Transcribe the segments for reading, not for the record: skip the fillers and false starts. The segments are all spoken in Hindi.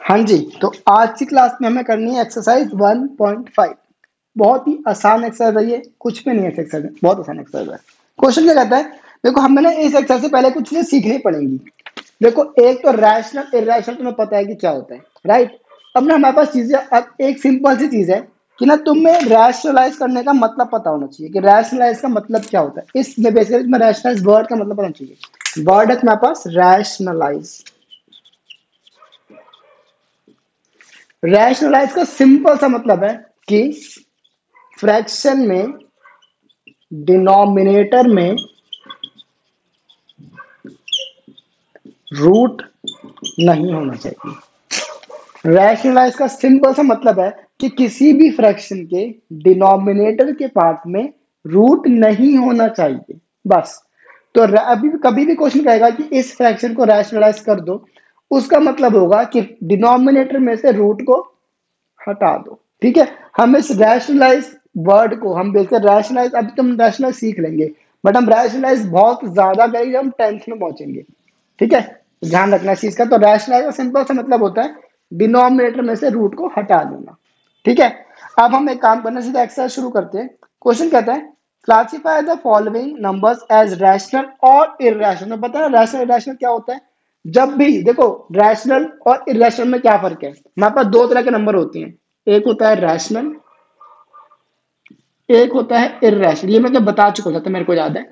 हाँ जी, तो आज की क्लास में हमें करनी है एक्सरसाइज 1.5। बहुत ही आसान एक्सरसाइज है ये, कुछ भी नहीं है एक्सरसाइज में, बहुत आसान एक्सरसाइज है। क्वेश्चन क्या कहता है, देखो हमें ना इस एक्सरसाइज से पहले कुछ चीजें सीखनी पड़ेंगी। देखो एक तो रैशनल इरैशनल तुम्हें पता है कि क्या होता है, राइट। अब ना हमारे पास चीजें, अब एक सिंपल सी चीज है कि ना तुम्हें रैशनलाइज करने का मतलब पता होना चाहिए कि रैशनलाइज का मतलब क्या होता है। इसमें बेसिकली तुम्हें रैशनलाइज वर्ड का मतलब पता चाहिए। वर्ड है तुम्हारे पास रैशनलाइज। रैशनलाइज का सिंपल सा मतलब है कि फ्रैक्शन में डिनोमिनेटर में रूट नहीं होना चाहिए। रैशनलाइज का सिंपल सा मतलब है कि किसी भी फ्रैक्शन के डिनोमिनेटर के पार्ट में रूट नहीं होना चाहिए, बस। तो अभी कभी भी क्वेश्चन कहेगा कि इस फ्रैक्शन को रैशनलाइज कर दो, उसका मतलब होगा कि डिनोमिनेटर में से रूट को हटा दो, ठीक है। हम इस रैशनलाइज वर्ड को हम बिल्कुल रैशनलाइज, अभी तुम रैशनलाइज सीख लेंगे, बट हम रैशनलाइज बहुत ज्यादा करेंगे, हम 10th में पहुंचेंगे, ठीक है। ध्यान रखना इस चीज का। तो रैशनलाइज का सिंपल सा मतलब होता है डिनोमिनेटर में से रूट को हटा देना, ठीक है। अब हम एक काम करना, सीधा एक्सरसाइज शुरू करते हैं। क्वेश्चन कहता है classify the following numbers as rational और इरैशनल। पता है रैशनल इरैशनल क्या होता है? जब भी देखो, रैशनल और इरैशनल में क्या फर्क है, हमारे पास दो तरह के नंबर होते हैं। एक होता है रैशनल, एक होता है इरैशनल। ये मैं तो बता चुका था, तो मेरे को याद है।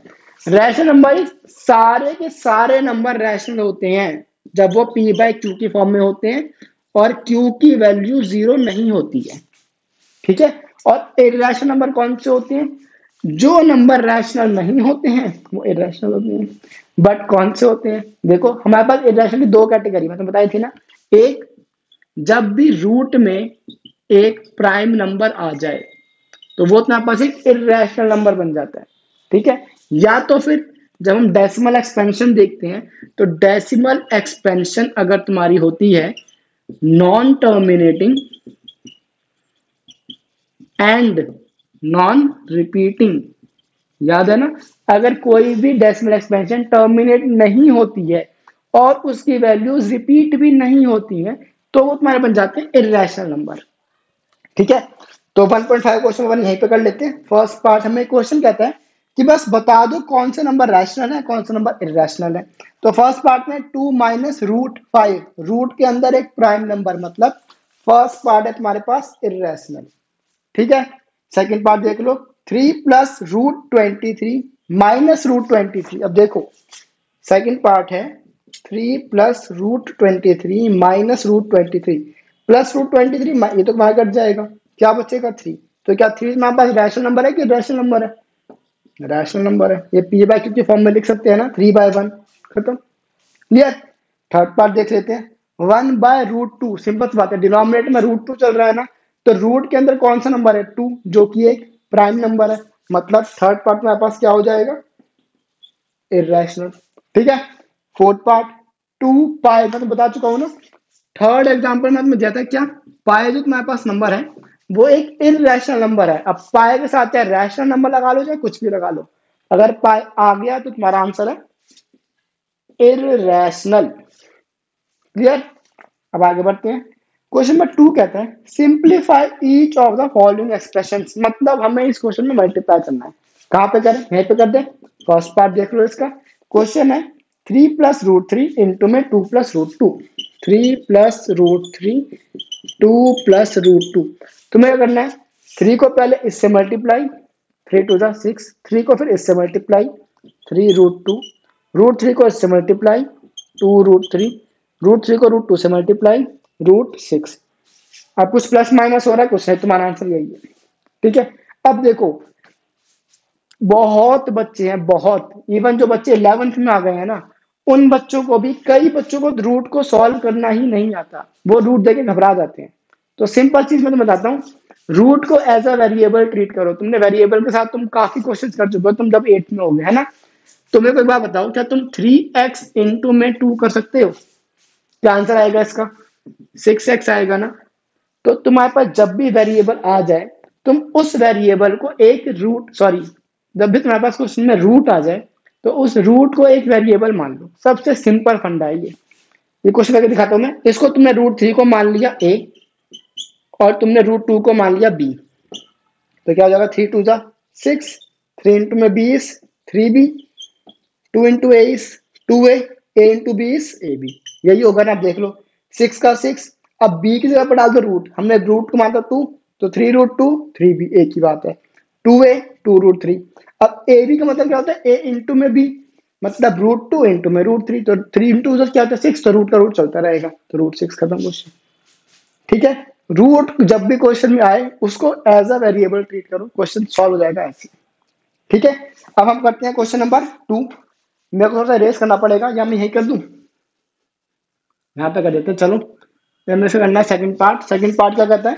रैशनल नंबर सारे के सारे नंबर रैशनल होते हैं जब वो पी बाई क्यू की फॉर्म में होते हैं और क्यू की वैल्यू जीरो नहीं होती है, ठीक है। और इरैशनल नंबर कौन से होते हैं? जो नंबर रैशनल नहीं होते हैं वो इरैशनल होते हैं। बट कौन से होते हैं? देखो हमारे पास इरैशनल की दो कैटेगरी मैं तो बताई थी ना। एक, जब भी रूट में एक प्राइम नंबर आ जाए तो वो तुम्हारे पास एक इरैशनल नंबर बन जाता है, ठीक है। या तो फिर जब हम डेसिमल एक्सपेंशन देखते हैं तो डेसिमल एक्सपेंशन अगर तुम्हारी होती है non terminating and non repeating, याद है ना। अगर कोई भी डेसिमल एक्सपेंशन टर्मिनेट नहीं होती है और उसकी वैल्यूज रिपीट भी नहीं होती है तो वो तुम्हारे बन जाते हैं इरैशनल नंबर, ठीक है। तो 1.5 क्वेश्चन वन यहीं पे कर लेते हैं। फर्स्ट पार्ट हमें क्वेश्चन कहता है कि बस बता दो कौन से नंबर रैशनल है कौन सा नंबर इरैशनल है। तो फर्स्ट पार्ट में 2 माइनस रूट 5, रूट के अंदर एक प्राइम नंबर, मतलब फर्स्ट पार्ट है तुम्हारे पास इरैशनल, ठीक है। सेकंड पार्ट देख लो, 3 प्लस रूट 23 माइनस रूट 23। अब देखो सेकंड पार्ट है 3 plus root 23 minus root 23, plus root 23 ये तो बाहर कट जाएगा, क्या बचेगा 3। तो क्या 3 हमारे पास रैशनल नंबर है कि रैशनल नंबर है? रैशनल नंबर है। ये पी बाय क्यू की फॉर्म में लिख सकते हैं ना, 3/1, खत्म, क्लियर। थर्ड पार्ट देख लेते हैं, 1/√2। सिंपल सी बात है, डिनोमिनेटर में √2 चल रहा है ना, तो रूट के अंदर कौन सा नंबर है? 2, जो कि एक प्राइम नंबर है। मतलब थर्ड पार्ट में हमारे पास क्या हो जाएगा? इरैशनल, ठीक है। फोर्थ पार्ट 2 पाई, मैं तो बता चुका हूं ना। थर्ड एग्जांपल में तुम्हें जाता है क्या, पाई जो तुम्हारे पास नंबर है वो एक इरैशनल नंबर है। अब पाई के साथ चाहे रैशनल नंबर लगा लो चाहे कुछ भी लगा लो, अगर पाई आ गया तो तुम्हारा आंसर है इरैशनल, क्लियर। अब आगे बढ़ते हैं। क्वेश्चन नंबर 2 कहता है simplify each of the following expressions. मतलब हमें इस क्वेश्चन में मल्टीप्लाई करना है। कहां पे करें? यहीं पे कर दे। फर्स्ट पार्ट देख लो इसका। क्वेश्चन है 3 प्लस रूट 3 इंटू में 2 plus root 2, 3 plus root 3 2 plus root 2। तुम्हें क्या करना है, 3 को पहले इससे मल्टीप्लाई, 3 टू जा 6, 3 को फिर इससे मल्टीप्लाई 3 रूट 2, रूट 3 को इससे मल्टीप्लाई 2 रूट 3, रूट 3 को रूट 2 से मल्टीप्लाई रूट 6। अब कुछ प्लस माइनस हो रहा है, कुछ नहीं, तुम्हारा आंसर यही है, ठीक है। अब देखो बहुत बच्चे हैं, बहुत, इवन जो बच्चे 11th में आ गए हैं ना, उन बच्चों को भी, कई बच्चों को रूट को सॉल्व करना ही नहीं आता, वो रूट देके घबरा जाते हैं। तो सिंपल चीज मैं तुम्हें बताता हूँ, रूट को एज अ वेरिएबल ट्रीट करो। तुमने वेरिएबल के साथ तुम काफी क्वेश्चन कर चुके हो, तुम जब 8th में हो गए है ना। तो मेरे को एक बात बताओ, क्या तुम 3x इंटू में 2 कर सकते हो? क्या आंसर आएगा इसका? 6x आएगा ना। तो तुम्हारे पास जब भी वेरिएबल आ जाए, तुम उस वेरिएबल को एक रूट, सॉरी, जब भी तुम्हारे पास क्वेश्चन में रूट आ जाए तो उस रूट को एक वेरिएबल मान लो। सबसे सिंपल फंडा है ये। ये क्वेश्चन करके दिखाता हूं मैं। इसको तुमने √3 को मान लिया a और तुमने √2 को मान लिया b, तो क्या हो जाएगा 3 2 जा 6, 3 इंटू में b is 3b, 2 into a is 2a, a into b is ab। यही होगा ना, आप देख लो 6 का 6, अब b की जगह पर डाल दो रूट, हमने रूट को माना 2, तो 3√2 3b, एक ही बात है। 2a 2√3, अब ab का मतलब क्या होता है a इंटू में b, मतलब √2 इंटू में √3, तो 3 इंटू क्या होता है 6, तो रूट का रूट चलता रहेगा, तो √6 खत्म क्वेश्चन। ठीक है, रूट जब भी क्वेश्चन में आए उसको एज अ वेरिएबल ट्रीट करो, क्वेश्चन सॉल्व हो जाएगा ऐसे। ठीक है, अब हम करते हैं क्वेश्चन नंबर 2। मेरे को थोड़ा सा रेस करना पड़ेगा, या मैं यही कर दूं, यहाँ पे कर देते हैं। चलो मेरे से करना है सेकंड पार्ट। सेकंड पार्ट क्या कहता है,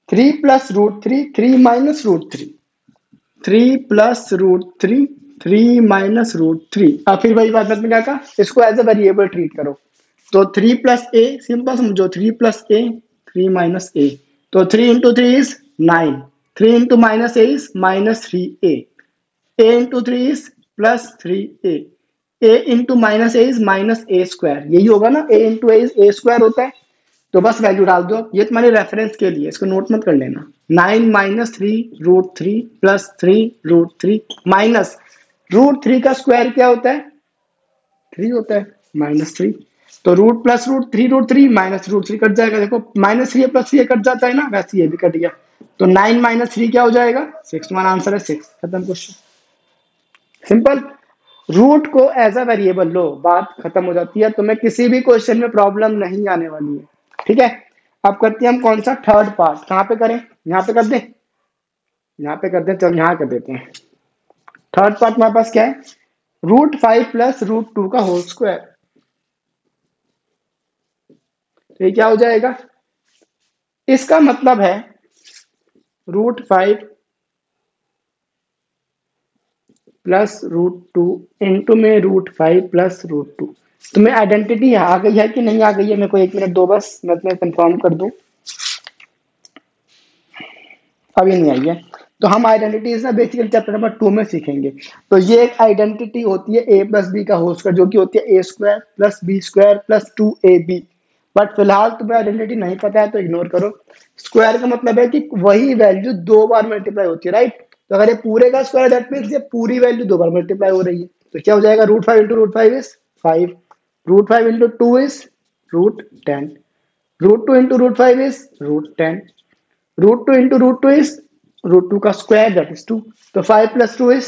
3 प्लस √3 3 माइनस √3, 3 प्लस √3 3 माइनस √3। अब फिर वही बात में क्या कहा, इसको एज अ वेरिएबल ट्रीट करो, तो 3 प्लस ए, सिंपल समझो 3 प्लस ए 3 माइनस ए, तो 3 into 3 is 9, 3 into minus A is -3a, a into 3 is +3a, a into minus A is -a², यही होगा ना, a into A is a² होता है। तो बस वैल्यू डाल दो, ये तुम्हारे रेफरेंस के लिए, इसको नोट मत कर लेना। 9 माइनस 3√3 प्लस 3√3 माइनस √3 का स्क्वायर क्या होता है 3 होता है, -3, तो रूट प्लस √3 माइनस √3 कट जाएगा, देखो -3 प्लस 3 कट जाता है ना, वैसे ये भी कट गया, तो 9 माइनस 3 क्या हो जाएगा 6, हमारा आंसर है 6, खत्म क्वेश्चन, सिंपल। रूट को एज अ वेरिएबल लो, बात खत्म हो जाती है, तुम्हें किसी भी क्वेश्चन में प्रॉब्लम नहीं आने वाली है। ठीक है, अब करते हैं हम कौन सा थर्ड पार्ट, कहाँ पे करें, यहाँ पे कर दें, यहाँ पे कर दें, चलो यहाँ कर देते हैं। थर्ड पार्ट हमारे पास क्या है, √5 प्लस √2 का होल स्क्वायर, तो ये क्या हो जाएगा, इसका मतलब है √5 प्लस √2 इंटू में √5 प्लस √2। तुम्हें आइडेंटिटी आ गई है कि नहीं आ गई है, मेरे को 1 मिनट दो बस, मैं तुम्हें कंफर्म कर दूं। अभी नहीं आई है, तो हम आइडेंटिटीज ना बेसिकली चैप्टर नंबर 2 में सीखेंगे। तो ये एक आइडेंटिटी होती है a प्लस बी का होल स्क्वायर, जो कि होती है a² plus b² plus 2ab। But फिलहाल तुम्हें आइडेंटिटी नहीं पता है तो इग्नोर करो। स्क्वायर का मतलब है कि वही वैल्यू 2 बार मल्टीप्लाई होती है, राइट। तो अगर ये पूरे का स्क्वायर, दैट मींस ये पूरी वैल्यू 2 बार मल्टीप्लाई हो रही है, तो क्या हो जाएगा √5 into √5 is 5, √5 into 2 is √10, √2 into √5 is √10, √2 into √2 is √2 का स्क्वायर, दैट इज 2, तो 5 प्लस 2 इज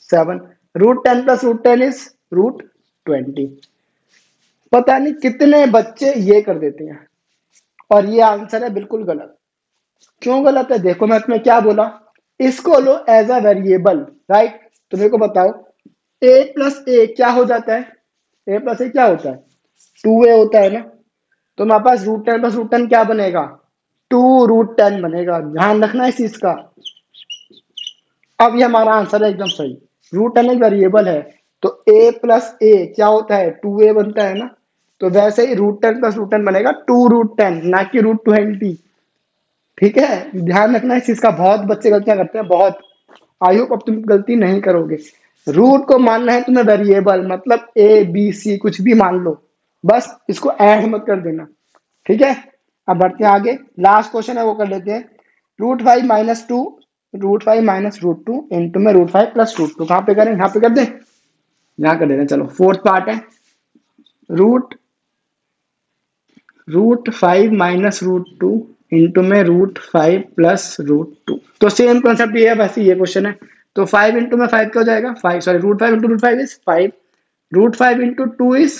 7, √10 प्लस √10 इज √20। पता नहीं कितने बच्चे ये कर देते हैं, और ये आंसर है बिल्कुल गलत। क्यों गलत है, देखो मैं तुम्हें क्या बोला, इसको लो एज अ वेरिएबल, राइट। तो मेरे को बताओ a प्लस ए क्या हो जाता है, a प्लस ए क्या होता है 2a होता है ना, तो हमारे पास √10 प्लस √10 क्या बनेगा 2√10 बनेगा, ध्यान रखना इस चीज का। अब ये हमारा आंसर है एकदम सही, √10 एक वेरिएबल है, तो a प्लस ए क्या होता है 2a बनता है ना, तो वैसे ही √10 प्लस √10 बनेगा 2√10, ना कि √20। ठीक है, ध्यान रखना इस चीज का, बहुत बच्चे गलतियां करते हैं बहुत। आई होप अब तुम गलती नहीं करोगे। रूट को मानना है तुम्हें वेरिएबल, मतलब ए बी सी कुछ भी मान लो, बस इसको ऐड मत कर देना। ठीक है, अब बढ़ते हैं आगे, लास्ट क्वेश्चन है वो कर लेते हैं। √5 माइनस 2, √5 माइनस √2 इंटू में √5 प्लस √2, कहाँ पे करें, यहाँ पे कर दें, यहाँ कर देते हैं। चलो फोर्थ पार्ट है, √5 माइनस √2 इंटू में √5 प्लस √2, तो सेम कॉन्सेप्ट ये है, वैसे ये क्वेश्चन है। तो 5 इंटू में 5 क्या हो जाएगा 5, sorry √5 into √5 is 5, √5 into 2 is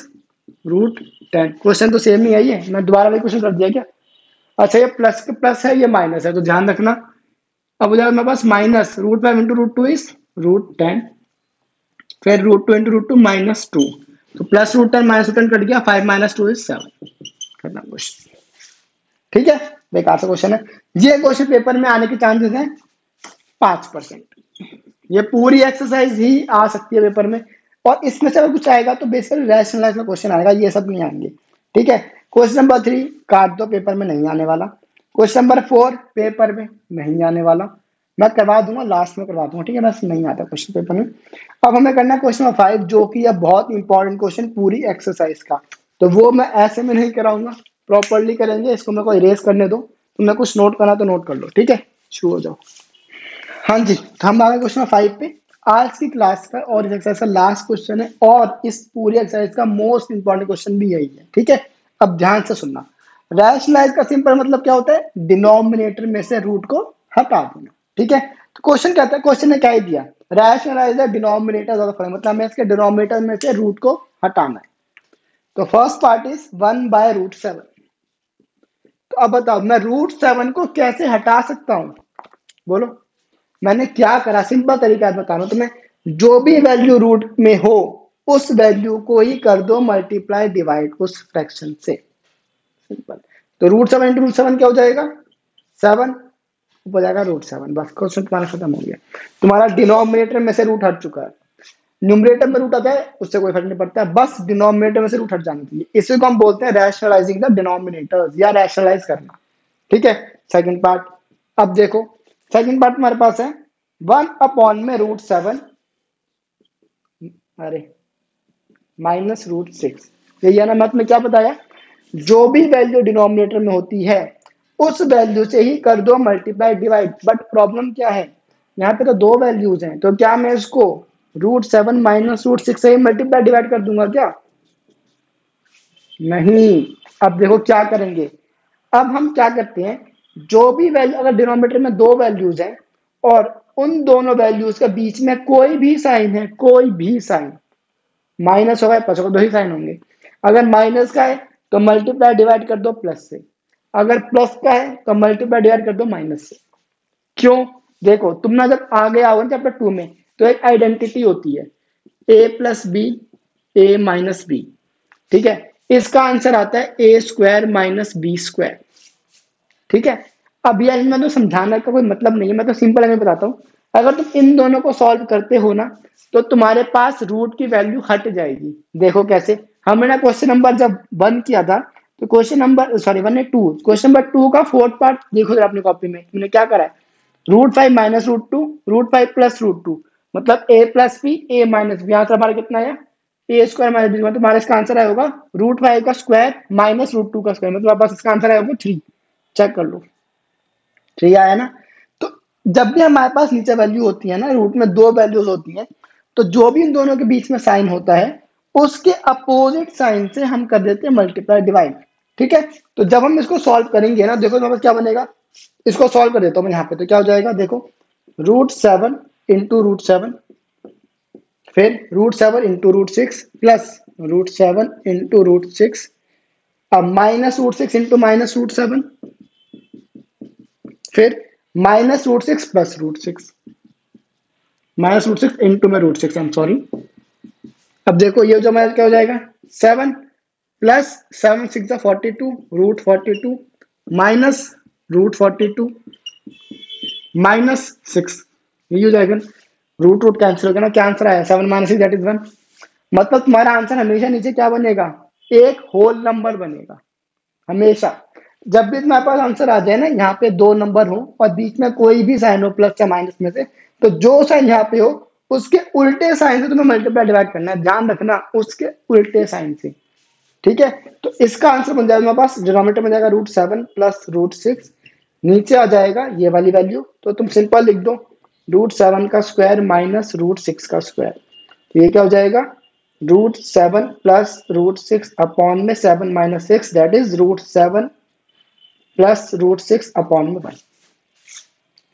√10। Question तो सेम ही है, ये मैं दोबारा वही क्वेश्चन कर दिया क्या। अच्छा, ये प्लस के प्लस है, ये माइनस है, तो ध्यान रखना। अब हो जाएगा मेरे पास माइनस √5 इंटू √2 इज √10, फिर √2 इंटू √2 -2, तो प्लस √10 -10 कट गया, 5 माइनस 2 इज 7, खत्म क्वेश्चन। ठीक है, बेकार सा क्वेश्चन है ये, क्वेश्चन पेपर में आने के चांसेस हैं 5%। ये पूरी एक्सरसाइज ही आ सकती है पेपर में, और इसमें से अगर कुछ आएगा तो बेसिकली रैशनलाइज में क्वेश्चन आएगा, ये सब नहीं आएंगे। ठीक है, क्वेश्चन नंबर 3 काट दो, पेपर में नहीं आने वाला। क्वेश्चन नंबर 4 पेपर में नहीं आने वाला। मैं करवा दूंगा, लास्ट में करवा दूंगा, ठीक है, बस नहीं आता क्वेश्चन पेपर में। अब हमें करना है क्वेश्चन नंबर 5, जो कि है बहुत इंपॉर्टेंट क्वेश्चन पूरी एक्सरसाइज का। तो वो मैं ऐसे में नहीं कराऊंगा, प्रॉपरली करेंगे। इसको मेरे को इरेज करने दो, तुमने कुछ नोट करना तो नोट कर लो, ठीक है, शुरू हो जाओ। हाँ जी, तो हम आ गए क्वेश्चन नंबर 5 पे। आज की क्लास का और इस एक्सरसाइज का लास्ट क्वेश्चन है, और इस पूरी एक्सरसाइज का मोस्ट इंपॉर्टेंट क्वेश्चन भी यही है, ठीक है। अब ध्यान से सुनना। रैशनलाइज का सिंपल मतलब क्या होता है? डिनोमिनेटर में से रूट को हटा देना, ठीक है। तो क्वेश्चन क्या था? क्वेश्चन ने क्या ही दिया, rationalize the denominator of the following, मतलब हमें इसके डिनोमिनेटर में से रूट को हटाना है। तो फर्स्ट पार्ट इज 1/√7। तो अब बताओ मैं √7 को कैसे हटा सकता हूं, बोलो। मैंने क्या करा, सिंपल तरीका बता रहा हूं तुम्हें। जो भी वैल्यू रूट में हो उस वैल्यू को ही कर दो मल्टीप्लाई डिवाइड उस फ्रैक्शन से, सिंपल। तो √7 इंटू √7 क्या हो जाएगा? 7 ऊपर जाएगा √7, बस क्वेश्चन तुम्हारा खत्म हो गया। तुम्हारा डिनोमिनेटर में से रूट हट चुका है। न्यूमरेटर में रूट आता है उससे कोई फर्क नहीं पड़ता है, बस डिनोमिनेटर में से रूट हट जाना चाहिए। इसी को हम बोलते हैं रैशनलाइजिंग द डिनोमिनेटर्स, या रैशनलाइज करना, ठीक है। सेकंड पार्ट, अब देखो सेकंड पार्ट हमारे पास है 1/√7, अरे -√6। यही है ना, मत में क्या बताया, जो भी वैल्यू डिनोमिनेटर में होती है उस वैल्यू से ही कर दो मल्टीप्लाई डिवाइड। बट प्रॉब्लम क्या है, यहाँ पे तो दो वैल्यूज हैं, तो क्या मैं इसको √7 -√6 से ही मल्टीप्लाई डिवाइड कर दूंगा क्या? नहीं। अब देखो क्या करेंगे, अब हम क्या करते हैं, जो भी वैल्यू, अगर डिनोमिनेटर में दो वैल्यूज हैं और उन दोनों वैल्यूज के बीच में कोई भी साइन है, कोई भी साइन, माइनस होगा प्लस होगा, दो ही साइन होंगे। अगर माइनस का है तो मल्टीप्लाई डिवाइड कर दो प्लस से, अगर प्लस का है तो मल्टीप्लाई डिवाइड कर दो माइनस से। क्यों? देखो तुम ना जब आगे आओगे चैप्टर 2 में, तो एक आइडेंटिटी होती है a+b a-b, ठीक है। इसका आंसर आता है a² - b², ठीक है। अब यार इनमें तो समझाने का कोई मतलब नहीं है, मैं तो सिंपल मैं बताता हूँ। अगर तुम इन दोनों को सॉल्व करते हो ना, तो तुम्हारे पास रूट की वैल्यू हट जाएगी। देखो कैसे, हमने ना क्वेश्चन नंबर जब 1 किया था, तो क्वेश्चन नंबर सॉरी 1 नहीं 2, क्वेश्चन नंबर 2 का फोर्थ पार्ट देखो जरा अपनी कॉपी में, तुमने क्या करा है, √5 - √2 √5 + √2, मतलब a+b a-b। यहाँ से हमारा कितना आया, a² - b, मतलब तुम्हारा इसका आंसर आया होगा √5 का स्क्वायर -√2 का स्क्वायर, मतलब बस इसका आंसर आया होगा 3। चेक कर लो, 3 आया ना। तो जब भी हमारे पास नीचे वैल्यू होती है ना, रूट में दो वैल्यूज होती हैं, तो जो भी इन दोनों के बीच में साइन होता है उसके अपोजिट साइन से हम कर देते हैं मल्टीप्लाई डिवाइड, ठीक है। तो जब हम इसको सॉल्व करेंगे ना, देखो हमारे पास क्या बनेगा, इसको सॉल्व कर देता हूँ मैं यहाँ पे, तो क्या हो जाएगा देखो, √7 इंटू √7, फिर √7 इंटू √6 प्लस √7 इंटू √6, अब -√6 इंटू -√7, फिर -√6 प्लस √6, -√6 इंटू में √6, आई एम सॉरी। अब देखो ये जो हमारा क्या हो जाएगा, 7 प्लस 7 6 42 √42 माइनस √42 -6, ये हो जाएगा। रूट रूट कैंसिल होगा ना, क्या आंसर आया 7 - 6 दैट इज 1। मतलब तुम्हारा आंसर हमेशा नीचे क्या बनेगा, एक होल नंबर बनेगा हमेशा। जब भी तुम्हारे पास आंसर आ जाए ना, यहाँ पे दो नंबर हो और बीच में कोई भी साइन हो प्लस या माइनस में से, तो जो साइन यहाँ पे हो उसके उल्टे साइन से तुम्हें मल्टीप्लाई डिवाइड करना है, ध्यान रखना उसके उल्टे साइन से, ठीक है। तो इसका आंसर बन जाएगा हमारे पास, डिनोमिनेटर बन जाएगा √7 प्लस √6, नीचे आ जाएगा ये वाली वैल्यू, तो तुम सिंपल लिख दो √7 का स्क्वायर माइनस √6 का स्क्वायर। तो ये क्या हो जाएगा, √7 प्लस √6 अपॉन में 7 - 6 दैट इज √7 प्लस √6 अपॉन में 1,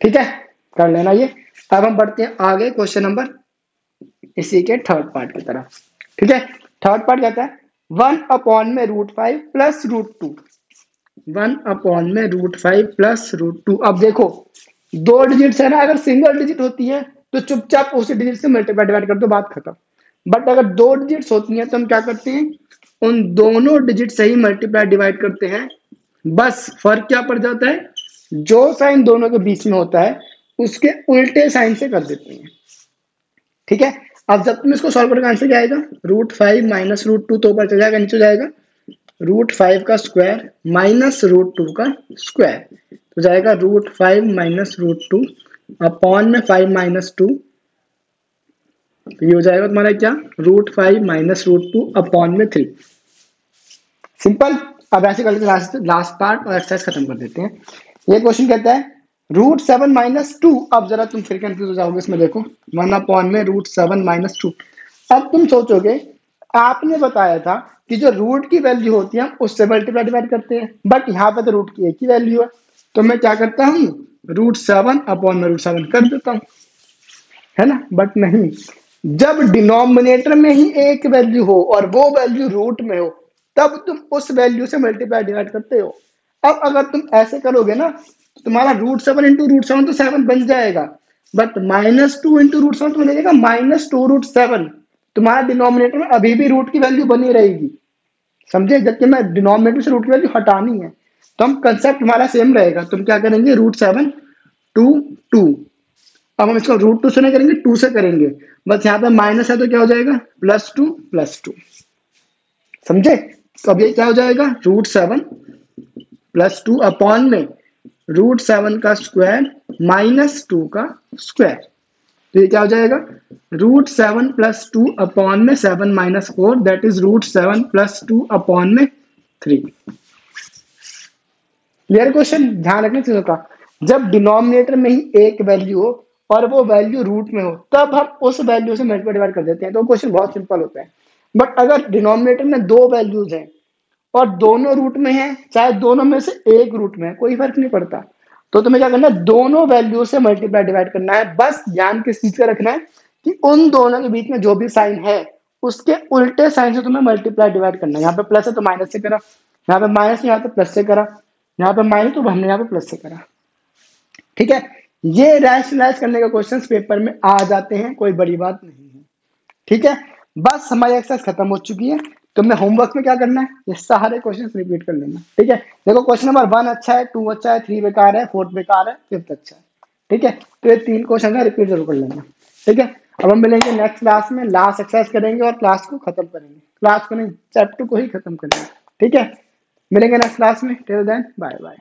ठीक है, कर लेना ये। अब हम बढ़ते हैं आगे क्वेश्चन नंबर इसी के थर्ड पार्ट की तरफ, ठीक है। थर्ड पार्ट कहता है 1/में √5 प्लस √2, 1/में √5 प्लस √2। अब देखो दो डिजिट्स है ना, अगर सिंगल डिजिट होती है तो चुपचाप उसी डिजिट से मल्टीप्लाई डिवाइड कर दो, बात खत्म। बट अगर दो डिजिट्स होती हैं तो हम क्या करते हैं, उन दोनों डिजिट से ही मल्टीप्लाई डिवाइड करते हैं। बस फर्क क्या पड़ जाता है, जो साइन दोनों के बीच में होता है उसके उल्टे साइन से कर देते हैं, ठीक है। अब जब तुम इसको सॉल्व करोगे आंसर क्या आएगा, √5 माइनस √2 तो ऊपर चल जाएगा, नीचे जाएगा √5 का स्क्वायर माइनस √2 का स्क्वायर, तो जाएगा √5 माइनस √2 अपॉन में 5 माइनस 2, ये हो जाएगा तुम्हारा क्या, √5 माइनस √2 अपॉन में 3। सिंपल। अब ऐसे करके लास्ट पार्ट और एक्सरसाइज खत्म कर देते हैं। ये क्वेश्चन कहता है √7 माइनस 2। अब जरा तुम फिर कंफ्यूज हो जाओगे इसमें, देखो 1 अपॉन में √7 माइनस 2। अब तुम सोचोगे आपने बताया था कि जो रूट की वैल्यू होती है हम उससे मल्टीप्लाई डिवाइड करते हैं, बट यहाँ पे तो रूट की एक ही वैल्यू है, तो मैं क्या करता हूँ, √7 अपॉन में √7 कर देता हूँ, है ना। बट नहीं, जब डिनोमिनेटर में ही एक वैल्यू हो और वो वैल्यू रूट में हो, तब तुम उस वैल्यू से मल्टीप्लाई डिवाइड करते हो। अब अगर तुम ऐसे करोगे ना, तो तुम्हारा √7 इंटू √7 तो 7 बन जाएगा, बट -2 इंटू √7 तो बन जाएगा -2√7। तुम्हारा डिनोमिनेटर में अभी भी रूट की वैल्यू बनी रहेगी, समझे, जबकि मैं डिनोमिनेटर से रूट की वैल्यू हटानी है, तो हम कंसेप्ट हमारा सेम रहेगा। तुम क्या करेंगे, √7 टू 2। अब हम इसको √2 से नहीं करेंगे, 2 से करेंगे, बस यहाँ पे माइनस है तो क्या हो जाएगा, +2 +2, समझे। तो अब ये क्या हो जाएगा, √7 +2 अपॉन में √7 का स्क्वायर -2 का स्क्वायर, तो ये क्या हो जाएगा, √7 +2 अपॉन में 7 माइनस 4, दैट इज √7 +2 अपॉन में 3। क्लियर क्वेश्चन, ध्यान रखना चीजों का। जब डिनोमिनेटर में ही एक वैल्यू हो और वो वैल्यू रूट में हो, तब हम उस वैल्यू से मल्टीप्लाई डिवाइड कर देते हैं, तो क्वेश्चन बहुत सिंपल होता है। बट अगर डिनोमिनेटर में दो वैल्यूज हैं और दोनों रूट में है, चाहे दोनों में से एक रूट में है, कोई फर्क नहीं पड़ता, तो तुम्हें क्या करना है, दोनों वैल्यू से मल्टीप्लाई डिवाइड करना है। बस ध्यान किस चीज का रखना है कि उन दोनों के बीच में जो भी साइन है उसके उल्टे साइन से तुम्हें मल्टीप्लाई डिवाइड करना है। यहाँ पे प्लस है तो माइनस से करा, यहाँ पे माइनस, यहाँ पे प्लस से करा, यहाँ पे माइनस तो हमने यहाँ पे प्लस से करा, ठीक है। ये रैशनलाइज करने के क्वेश्चंस पेपर में आ जाते हैं, कोई बड़ी बात नहीं है, ठीक है। बस हमारी एक्सरसाइज खत्म हो चुकी है। तुमने होमवर्क में क्या करना है, ये सारे क्वेश्चंस रिपीट कर लेना, ठीक है। देखो क्वेश्चन नंबर 1 अच्छा है, 2 अच्छा है, 3 बेकार है, 4 बेकार है, 5 अच्छा है, ठीक है। तो ये 3 क्वेश्चन है, रिपीट जरूर कर लेना, ठीक है। अब हम मिलेंगे नेक्स्ट क्लास में, लास्ट एक्सरसाइज करेंगे और क्लास को खत्म करेंगे, क्लास को नहीं, चैप्टर को ही खत्म करेंगे, ठीक है। मिलेंगे नेक्स्ट क्लास में, टिल देन बाय बाय।